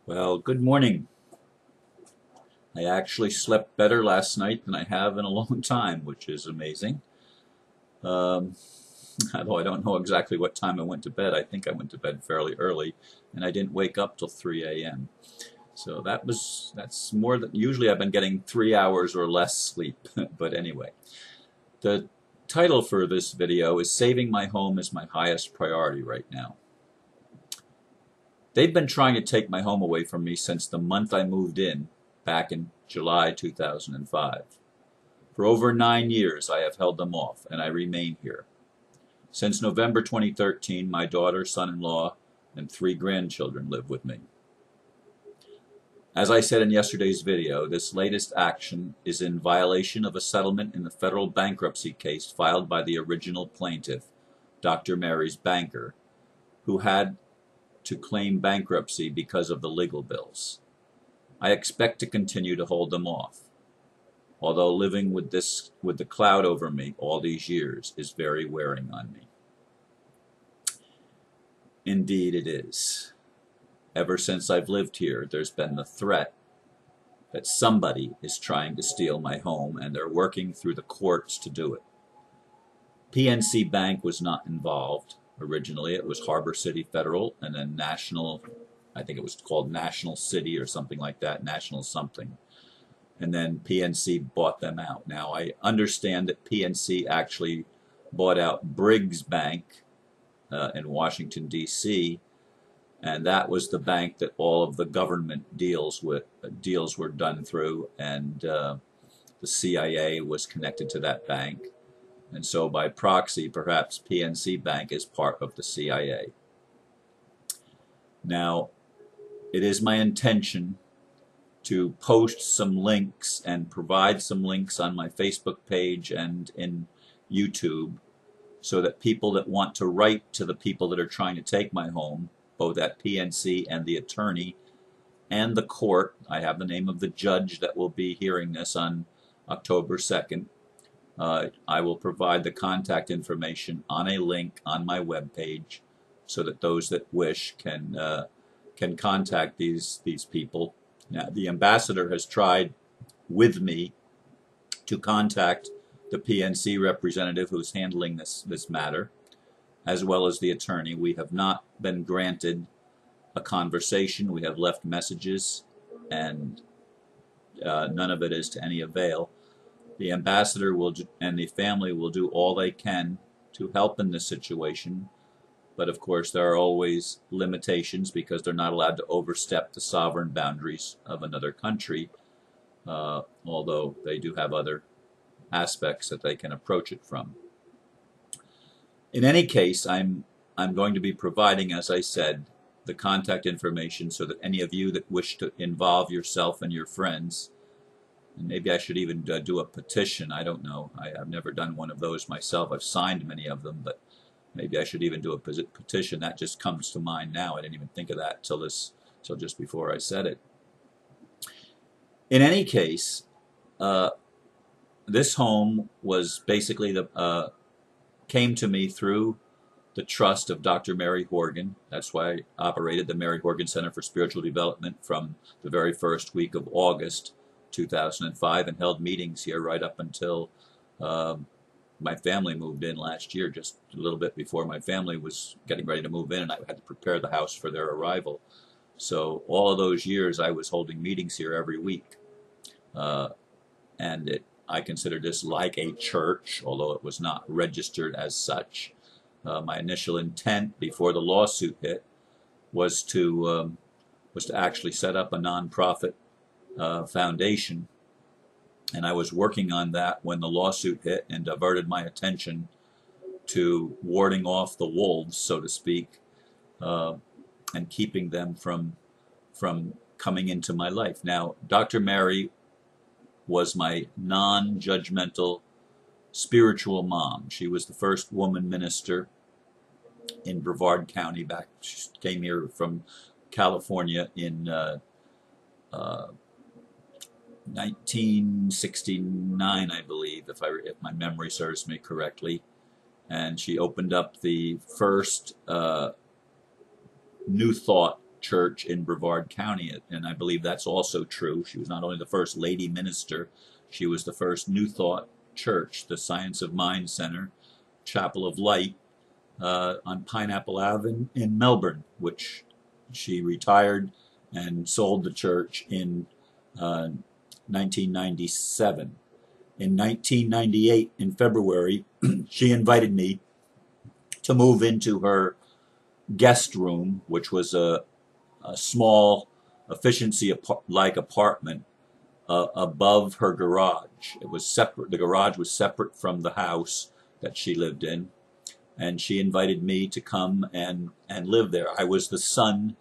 Well, good morning. I actually slept better last night than I have in a long time, which is amazing. Um, Although I don't know exactly what time I went to bed. I think I went to bed fairly early, and I didn't wake up till 3 a.m. So that's more than usually I've been getting 3 hours or less sleep. But anyway, the title for this video is Saving My Home is My Highest Priority Right Now. They've been trying to take my home away from me since the month I moved in back in July 2005. For over 9 years I have held them off, and I remain here. Since November 2013, my daughter, son-in-law, and 3 grandchildren live with me. As I said in yesterday's video, this latest action is in violation of a settlement in the federal bankruptcy case filed by the original plaintiff, Dr. Mary's banker, who had to claim bankruptcy because of the legal bills. I expect to continue to hold them off, although living with the cloud over me all these years is very wearing on me. Indeed it is. Ever since I've lived here, there's been the threat that somebody is trying to steal my home, and they're working through the courts to do it. PNC Bank was not involved. Originally it was Harbor City Federal, and then National, I think it was called National City or something like that, National something. And then PNC bought them out. Now I understand that PNC actually bought out Briggs Bank in Washington, D.C., and that was the bank that all of the government deals were done through, and the CIA was connected to that bank. And so by proxy, perhaps PNC Bank is part of the CIA. Now, it is my intention to post some links and provide some links on my Facebook page and in YouTube so that people that want to write to the people that are trying to take my home, both at PNC and the attorney and the court, I have the name of the judge that will be hearing this on October 2nd. I will provide the contact information on a link on my webpage so that those that wish can contact these people. Now, the ambassador has tried with me to contact the PNC representative who's handling this matter, as well as the attorney. We have not been granted a conversation. We have left messages, and none of it is to any avail. The ambassador and the family will do all they can to help in this situation, but of course there are always limitations because they're not allowed to overstep the sovereign boundaries of another country, although they do have other aspects that they can approach it from. In any case, I'm going to be providing, as I said, the contact information so that any of you that wish to involve yourself and your friends, and maybe I should even do a petition, I don't know. I've never done one of those myself. I've signed many of them, but maybe I should even do a petition. That just comes to mind now. I didn't even think of that till just before I said it. In any case, this home was basically came to me through the trust of Dr. Mary Horgan. That's why I operated the Mary Horgan Center for Spiritual Development from the very first week of August 2005 and held meetings here right up until my family moved in last year, just a little bit before my family was getting ready to move in, and I had to prepare the house for their arrival. So all of those years I was holding meetings here every week. And I consider this like a church, although it was not registered as such. My initial intent before the lawsuit hit was to actually set up a nonprofit foundation, and I was working on that when the lawsuit hit and diverted my attention to warding off the wolves, so to speak, and keeping them from coming into my life. Now, Dr. Mary was my non-judgmental spiritual mom. She was the first woman minister in Brevard County. She came here from California in 1969, I believe, if my memory serves me correctly. And she opened up the first New Thought church in Brevard County, and I believe that's also true. She was not only the first lady minister, she was the first New Thought church, the Science of Mind Center, Chapel of Light, on Pineapple Ave in Melbourne, which she retired and sold the church in 1997. In 1998, in February, she invited me to move into her guest room, which was a small efficiency-like apartment above her garage. It was separate. The garage was separate from the house that she lived in, and she invited me to come and live there. I was the son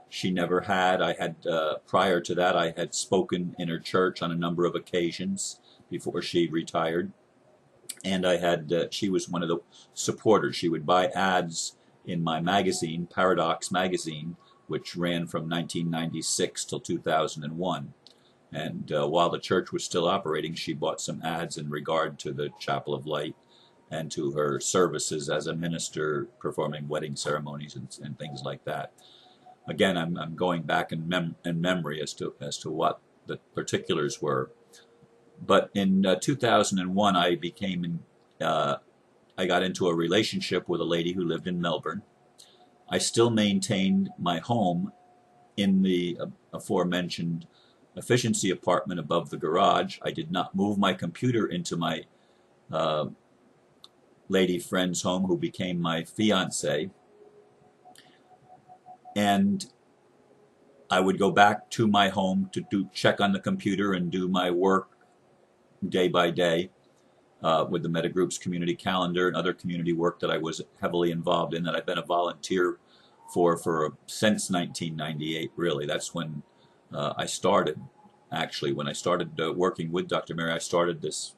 she never had. I had prior to that, I had spoken in her church on a number of occasions before she retired, and I had she was one of the supporters. She would buy ads in my magazine, Paradox magazine, which ran from 1996 till 2001. And while the church was still operating, she bought some ads in regard to the Chapel of Light and to her services as a minister performing wedding ceremonies and things like that. Again, I'm going back in memory as to what the particulars were. But in 2001, I got into a relationship with a lady who lived in Melbourne. I still maintained my home in the aforementioned efficiency apartment above the garage. I did not move my computer into my lady friend's home, who became my fiance. And I would go back to my home to check on the computer and do my work day by day with the Metagroup's community calendar and other community work that I was heavily involved in, that I've been a volunteer for since 1998, really. That's when I started. Actually, when I started working with Dr. Mary, I started this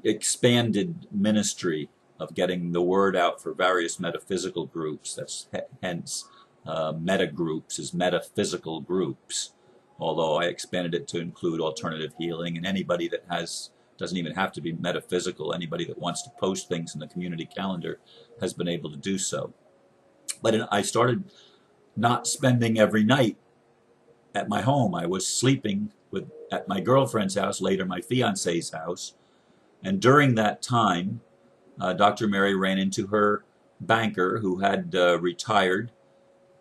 expanded ministry of getting the word out for various metaphysical groups. That's hence meta groups is metaphysical groups, although I expanded it to include alternative healing, and anybody that doesn't even have to be metaphysical. Anybody that wants to post things in the community calendar has been able to do so. But I started not spending every night at my home. I was sleeping at my girlfriend's house, later my fiance's house. And during that time, Dr. Mary ran into her banker, who had retired,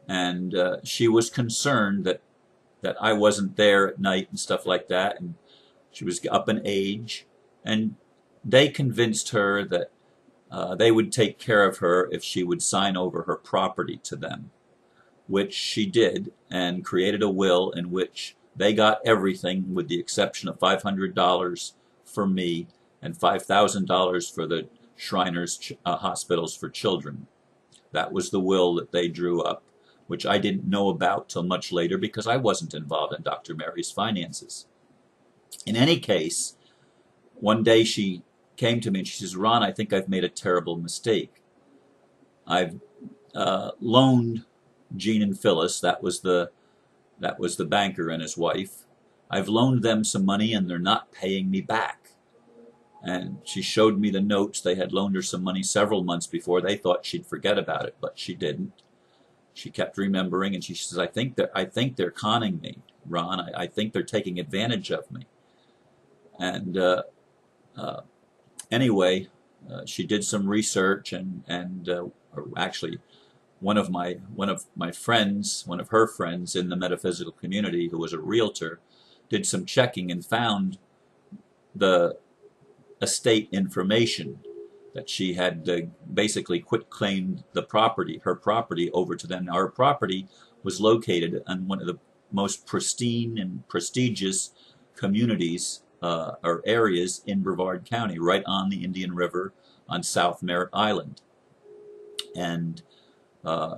and she was concerned that I wasn't there at night and stuff like that, and she was up in age, and they convinced her that they would take care of her if she would sign over her property to them, which she did, and created a will in which they got everything with the exception of $500 for me and $5,000 for the Shriners Hospitals for Children. That was the will that they drew up, which I didn't know about till much later because I wasn't involved in Dr. Mary's finances. In any case, one day she came to me and she says, "Ron, I think I've made a terrible mistake. I've loaned Gene and Phyllis, that was the banker and his wife, I've loaned them some money and they're not paying me back." And she showed me the notes. They had loaned her some money several months before. They thought she'd forget about it, but she didn't. She kept remembering, and she says, I think they're conning me, Ron. I think they're taking advantage of me." And anyway, she did some research, and actually, one of her friends in the metaphysical community, who was a realtor, did some checking and found the estate information that she had basically quit-claimed her property over to them. Now, her property was located in one of the most pristine and prestigious communities or areas in Brevard County, right on the Indian River on South Merritt Island. And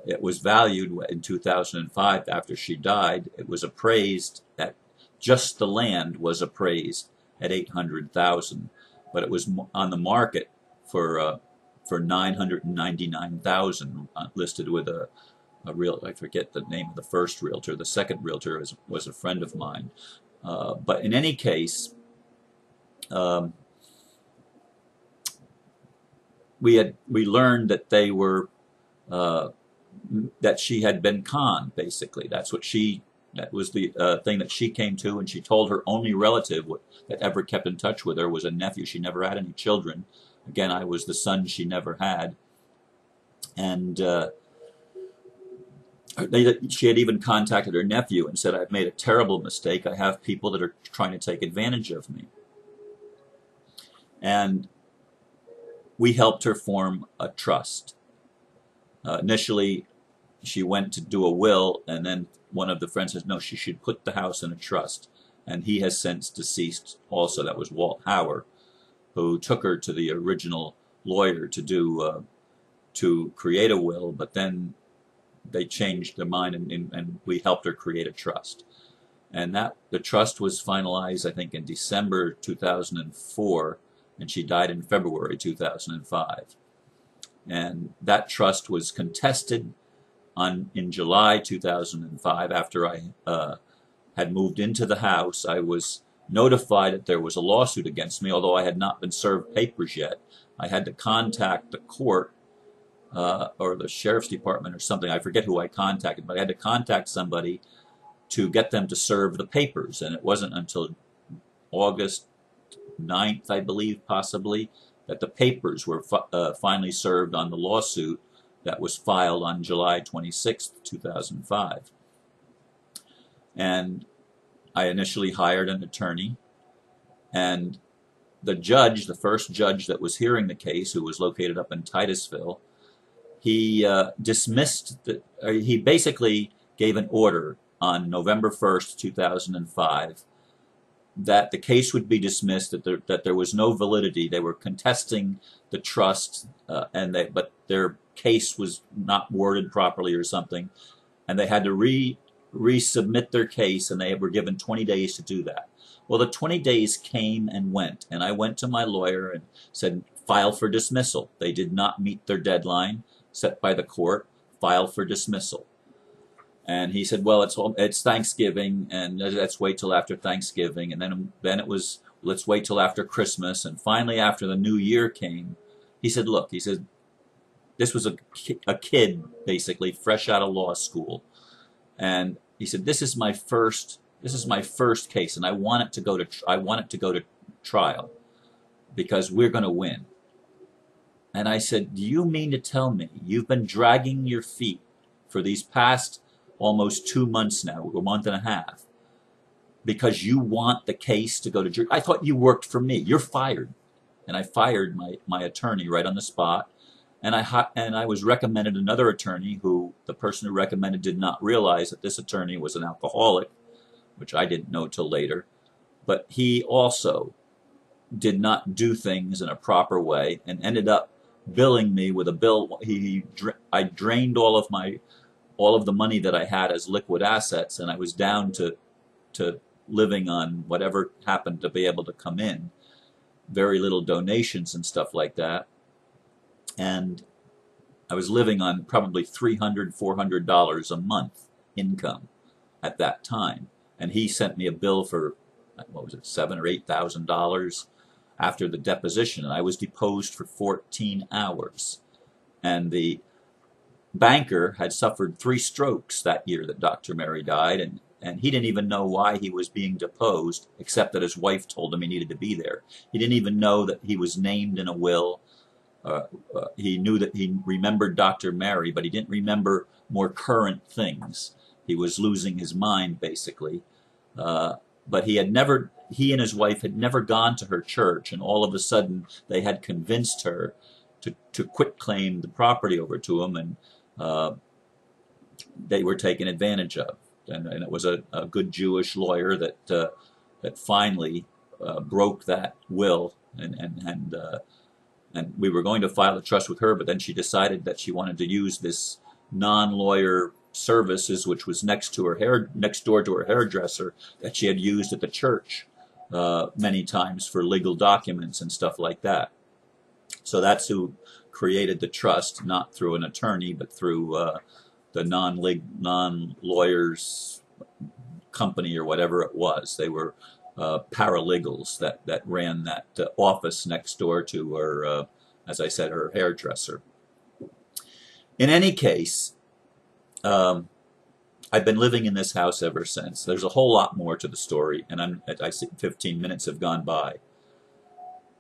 it was valued in 2005 after she died. It was appraised at, just the land was appraised at $800,000, but it was on the market for $999,000, listed with a real, I forget the name of the first realtor. The second realtor was a friend of mine. But in any case, we learned that they were that she had been conned, basically. That was the thing that she came to, and she told her only relative that ever kept in touch with her was a nephew. She never had any children. Again, I was the son she never had. And she had even contacted her nephew and said, I've made a terrible mistake. I have people that are trying to take advantage of me. And we helped her form a trust. Initially, she went to do a will, and then one of the friends says, no, she should put the house in a trust. And he has since deceased also. That was Walt Hauer, who took her to the original lawyer to create a will, but then they changed their mind, and we helped her create a trust. And the trust was finalized, I think, in December 2004, and she died in February 2005. And that trust was contested in July 2005. After I had moved into the house, I was notified that there was a lawsuit against me, although I had not been served papers yet. I had to contact the court or the sheriff's department or something. I forget who I contacted, but I had to contact somebody to get them to serve the papers. And it wasn't until August 9th, I believe, possibly, that the papers were finally served on the lawsuit that was filed on July 26th, 2005. And I initially hired an attorney, and the judge, the first judge that was hearing the case, who was located up in Titusville, he he basically gave an order on November 1st, 2005, that the case would be dismissed, that there was no validity. They were contesting the trust, but their case was not worded properly or something, and they had to resubmit their case, and they were given 20 days to do that. Well, the 20 days came and went, and I went to my lawyer and said, file for dismissal. They did not meet their deadline set by the court. File for dismissal. And he said, well, it's Thanksgiving, and let's wait till after Thanksgiving. And then it was, let's wait till after Christmas. And finally, after the New Year came, he said, look, he said, this was a kid, basically, fresh out of law school. And he said, this is my first case, and I want it to go to trial because we're going to win. And I said, do you mean to tell me you've been dragging your feet for these past almost 2 months now, a month and a half, because you want the case to go to jury? I thought you worked for me. You're fired. And I fired my attorney right on the spot. And I was recommended another attorney who the person who recommended did not realize that this attorney was an alcoholic, which I didn't know till later. But he also did not do things in a proper way and ended up billing me with a bill. I drained all of the money that I had as liquid assets, and I was down to living on whatever happened to be able to come in. Very little donations and stuff like that. And I was living on probably $300, $400 a month income at that time. And he sent me a bill for, what was it, $7,000 or $8,000 after the deposition. And I was deposed for 14 hours. And the banker had suffered 3 strokes that year that Dr. Mary died, and he didn't even know why he was being deposed, except that his wife told him he needed to be there. He didn't even know that he was named in a will. He knew that he remembered Dr. Mary, but he didn't remember more current things. He was losing his mind, basically. But he and his wife had never gone to her church, and all of a sudden they had convinced her to quit claim the property over to him, and they were taken advantage of. And it was a good Jewish lawyer that finally broke that will, and we were going to file a trust with her, but then she decided that she wanted to use this non-lawyer services, which was next door to her hairdresser, that she had used at the church many times for legal documents and stuff like that. So that's who created the trust, not through an attorney, but through the non-lawyers company or whatever it was. They were paralegals that ran that office next door to her, as I said, her hairdresser. In any case, I've been living in this house ever since. There's a whole lot more to the story, and I see 15 minutes have gone by.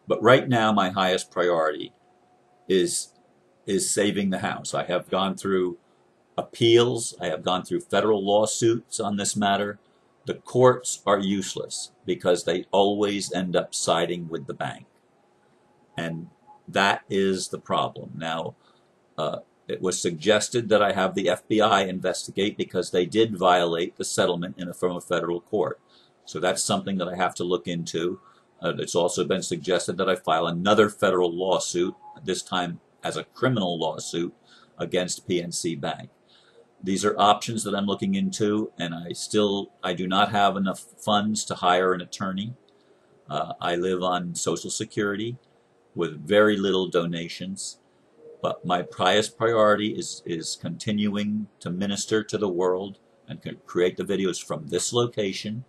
But right now, my highest priority is saving the house. I have gone through appeals. I have gone through federal lawsuits on this matter. The courts are useless because they always end up siding with the bank. And that is the problem. Now, it was suggested that I have the FBI investigate because they did violate the settlement from a federal court. So that's something that I have to look into. It's also been suggested that I file another federal lawsuit, this time as a criminal lawsuit, against PNC Bank. These are options that I'm looking into, and I do not have enough funds to hire an attorney. I live on Social Security with very little donations, but my highest priority is continuing to minister to the world and create the videos from this location,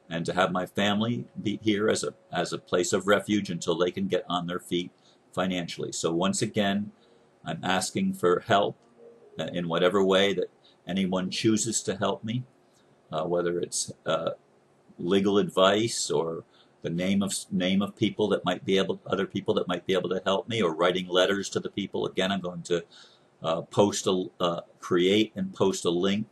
and to have my family be here as a place of refuge until they can get on their feet financially. So once again, I'm asking for help in whatever way that anyone chooses to help me, whether it's legal advice or the name of people that might be other people that might be able to help me, or writing letters to the people. Again, I'm going to create and post a link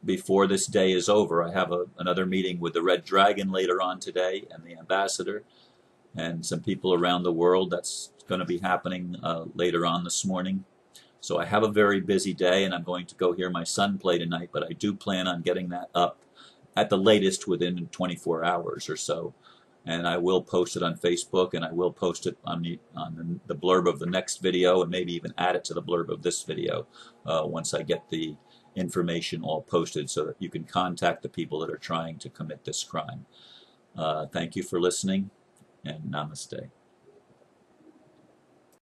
before this day is over. I have another meeting with the Red Dragon later on today, and the ambassador, and some people around the world. That's going to be happening later on this morning. So I have a very busy day, and I'm going to go hear my son play tonight, but I do plan on getting that up at the latest within 24 hours or so. And I will post it on Facebook, and I will post it on the blurb of the next video, and maybe even add it to the blurb of this video once I get the information all posted, so that you can contact the people that are trying to commit this crime. Thank you for listening, and namaste.